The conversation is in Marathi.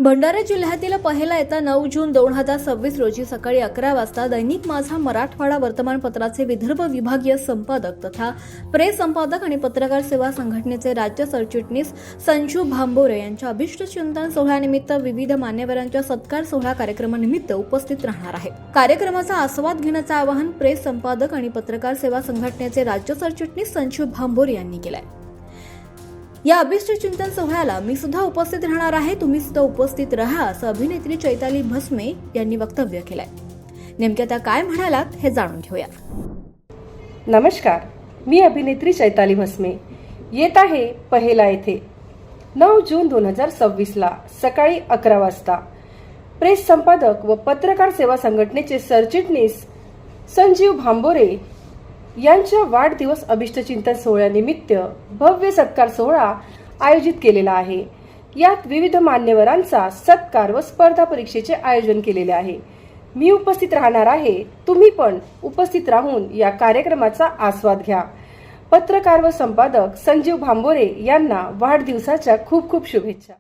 भंडारा जिल्ह्यातील पहिला येता 9 जून 2026 रोजी सकाळी 11 वाजता दैनिक माझा मराठवाडा वर्तमानपत्राचे विदर्भ विभागीय संपादक तथा प्रेस संपादक आणि पत्रकार सेवा संघटनेचे राज्य सरचिटणीस संजू भांबोरे यांच्या अभिष्ट चिंतन सोहळ्यानिमित्त विविध मान्यवरांच्या सत्कार सोहळा कार्यक्रमानिमित्त उपस्थित राहणार आहे। कार्यक्रमाचा आस्वाद घेण्याचे आवाहन प्रेस संपादक आणि पत्रकार सेवा संघटनेचे राज्य सरचिटणीस संजू भांबोरे यांनी केले आहे। या अभिष्ट चिंतन सोहळ्याला मी सुद्धा उपस्थित राहणार आहे, तुम्ही सुद्धा उपस्थित राहा असं अभिनेत्री चैताली भस्मे यांनी वक्तव्य केलंय। नेमक्या त्या काय म्हणालात हे जाणून घेऊया। नमस्कार, मी अभिनेत्री चैताली भस्मे येत आहे पहिला येथे 9 जून 2026 ला सकाळी 11 वाजता प्रेस संपादक व पत्रकार सेवा संघटनेचे सरचिटणीस संजीव भांबोरे यांच्या वाढदिवस अभिष्ट चिंतन सोहळ्यानिमित्त भव्य सत्कार सोहळा आयोजित केलेला आहे। यात विविध मान्यवरांचा सत्कार व स्पर्धा परीक्षेचे आयोजन केलेले आहे। मी उपस्थित राहणार आहे, तुम्ही पण उपस्थित राहून या कार्यक्रमाचा आस्वाद घ्या। पत्रकार व संपादक संजीव भांबोरे यांना वाढदिवसाच्या खूप खूप शुभेच्छा।